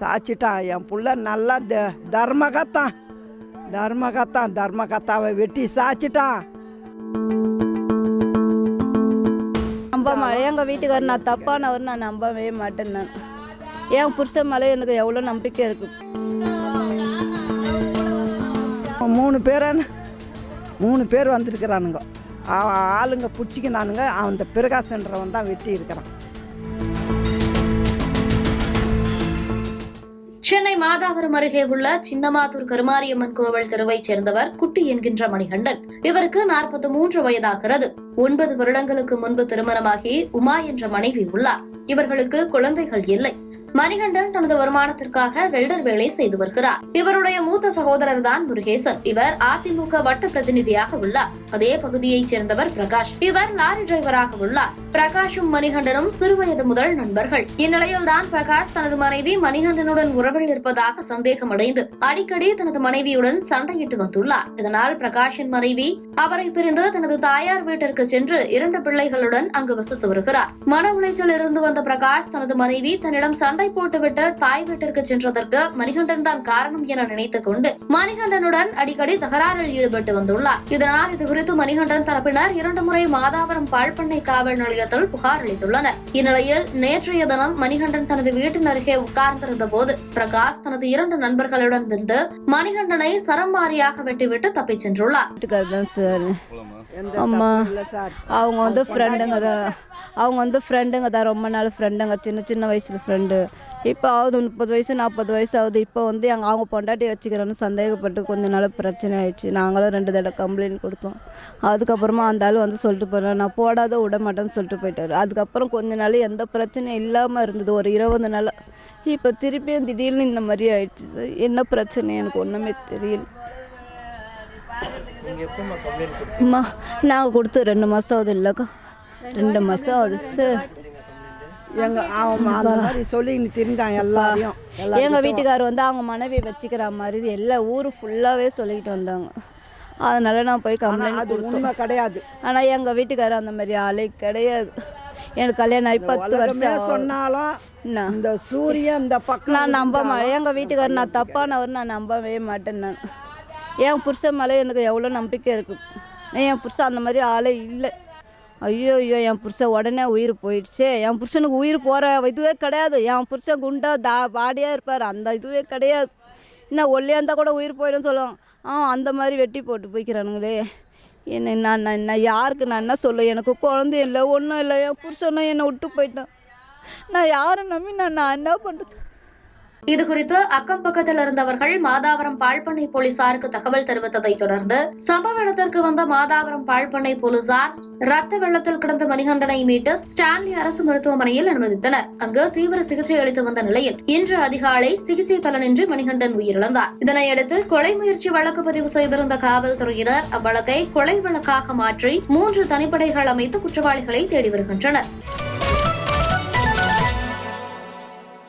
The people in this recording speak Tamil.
சாச்சிட்டான். என் புள்ள நல்லா தர்மகத்தாவை வெட்டி சாச்சிட்டான். எங்கள் வீட்டுக்காரர் நான் தப்பானவர் நான் நம்பவே மாட்டேன். நான் என் புருஷன் மேலே எனக்கு எவ்வளோ நம்பிக்கை இருக்குது. 3 பேர் வந்திருக்கிறானுங்க. ஆளுங்க பிடிச்சிக்கினானுங்க. அந்த பிரகாசன்றவன் தான் வெட்டி இருக்கிறான். சென்னை மாதாவரம் அருகே உள்ள சின்னமாத்தூர் கருமாரியம்மன் கோவில் தெருவைச் சேர்ந்தவர் குட்டி என்கின்ற மணிகண்டன். இவருக்கு 43 வயதாகிறது. 9 வருடங்களுக்கு முன்பு திருமணமாகி உமா என்ற மனைவி உள்ளார். இவர்களுக்கு குழந்தைகள் இல்லை. மணிகண்டன் தனது வருமானத்திற்காக வெல்டர் வேலை செய்து வருகிறார். இவருடைய மூத்த சகோதரர் தான் முருகேசன். இவர் அதிமுக வட்ட பிரதிநிதியாக உள்ளார். அதே பகுதியைச் சேர்ந்தவர் பிரகாஷ். இவர் லாரி டிரைவராக உள்ளார். பிரகாஷும் மணிகண்டனும் சிறுவயது முதல் நண்பர்கள். இந்நிலையில் தான் பிரகாஷ் தனது மனைவி மணிகண்டனுடன் உறவில் இருப்பதாக சந்தேகம் அடைந்து அடிக்கடி தனது மனைவியுடன் சண்டையிட்டு வந்துள்ளார். இதனால் பிரகாஷின் மனைவி அவரை பிரிந்து தனது தாயார் வீட்டிற்கு சென்று 2 பிள்ளைகளுடன் அங்கு வசித்து வருகிறார். மன உளைச்சல் இருந்து வந்த பிரகாஷ் தனது மனைவி தன்னிடம் சண்டை போட்டுவிட்டு தாய் வீட்டிற்கு சென்றதற்கு மணிகண்டன் தான் காரணம் என நினைத்துக் கொண்டு மணிகண்டனுடன் அடிக்கடி தகராறில் ஈடுபட்டு வந்துள்ளார். இதனால் இதுகுறித்து மணிகண்டன் தரப்பினர் 2 முறை மாதாவரம் பால்பண்ணை காவல் நிலையத்தில் புகார் அளித்துள்ளனர். இந்நிலையில் நேற்றைய தினம் மணிகண்டன் தனது வீட்டின் அருகே உட்கார்ந்திருந்த போது பிரகாஷ் தனது 2 நண்பர்களுடன் வந்து மணிகண்டனை சரம் மாறியாக வெட்டிவிட்டு தப்பிச் சென்றுள்ளார். அம்மா அவங்க வந்து ஃப்ரெண்டுங்க தான் ரொம்ப நாள் ஃப்ரெண்டுங்க. சின்ன வயசுல ஃப்ரெண்டு. இப்போ ஆகுது 30 வயசு 40 வயசு ஆகுது. இப்போ வந்து அவங்க பொண்டாட்டி வச்சுக்கிறேன்னு சந்தேகப்பட்டு கொஞ்ச நாள் பிரச்சனை ஆயிடுச்சு. நாங்களும் 2 தடவை கம்ப்ளைண்ட் கொடுத்தோம். அதுக்கப்புறமா அந்த ஆள் வந்து சொல்லிட்டு போகிறேன், நான் போடாத விட மாட்டேன்னு சொல்லிட்டு போயிட்டாரு. அதுக்கப்புறம் கொஞ்ச நாள் எந்த பிரச்சனையும் இல்லாமல் இருந்தது, ஒரு 20 நாள். இப்போ திருப்பியும் திடீர்னு இந்த மாதிரி ஆயிடுச்சு சார். என்ன பிரச்சனை எனக்கு ஒன்றுமே தெரியல. நாங்கள் கொடுத்து 2 மாதம் ஆகுது. இல்லைக்கா 2 மாதம் ஆகுது சார். எங்கள் வீட்டுக்காரர் வந்து அவங்க மனைவி வச்சுக்கிற மாதிரி எல்லா ஊர் ஃபுல்லாகவே சொல்லிக்கிட்டு வந்தாங்க. அதனால நான் போய் கம்ப்ளைண்ட் கொடுத்தோம். கிடையாது. ஆனால் எங்கள் வீட்டுக்காரர் அந்த மாதிரி ஆளே கிடையாது. எனக்கு கல்யாணம் ஆகி 10 வருஷம் சொன்னாலும் இந்த சூரியன் இந்த பக்கம் நான் நம்ப மாட்டேன். எங்கள் வீட்டுக்காரர் நான் தப்பானவர் நான் நம்பவே மாட்டேன். நான் என் புருஷன் மேலே எனக்கு எவ்வளோ நம்பிக்கை இருக்குது. என் புருஷன் அந்த மாதிரி ஆளே இல்லை. ஐயோ என் புருஷன் உடனே உயிர் போயிடுச்சு. என் புருஷனுக்கு உயிர் போகிற இதுவே கிடையாது. என் புருஷன் குண்டா பாடியாக இருப்பார், அந்த இதுவே கிடையாது. இன்னும் ஒல்லியாக இருந்தால் கூட உயிர் போயிடும்னு சொல்லுவாங்க. அந்த மாதிரி வெட்டி போட்டு போய்க்கிறானுங்களே. நான் யாருக்கு நான் என்ன சொல்ல? எனக்கு குழந்தை இல்லை, ஒன்றும் இல்லை. என் புருஷனும் என்னை விட்டு போயிட்டான். நான் யாரை நம்பி நான் என்ன பண்ணுறது? இதுகுறித்து அக்கம் பக்கத்தில் இருந்தவர்கள் மாதாவரம் பால்பண்ணை போலீசாருக்கு தகவல் தெரிவித்ததை தொடர்ந்து சம்பவ இடத்திற்கு வந்த மாதாவரம் பால்பண்ணை போலீசார் ரத்த வெள்ளத்தில் கிடந்த மணிகண்டனை மீட்டு ஸ்டான்லி அரசு மருத்துவமனையில் அனுமதித்தனர். அங்கு தீவிர சிகிச்சை அளித்து வந்த நிலையில் இன்று அதிகாலை சிகிச்சை பலனின்றி மணிகண்டன் உயிரிழந்தார். இதனையடுத்து கொலை முயற்சி வழக்கு பதிவு செய்திருந்த காவல்துறையினர் அவ்வழக்கை கொலை வழக்காக மாற்றி 3 தனிப்படைகள் அமைத்து குற்றவாளிகளை தேடி வருகின்றனர்.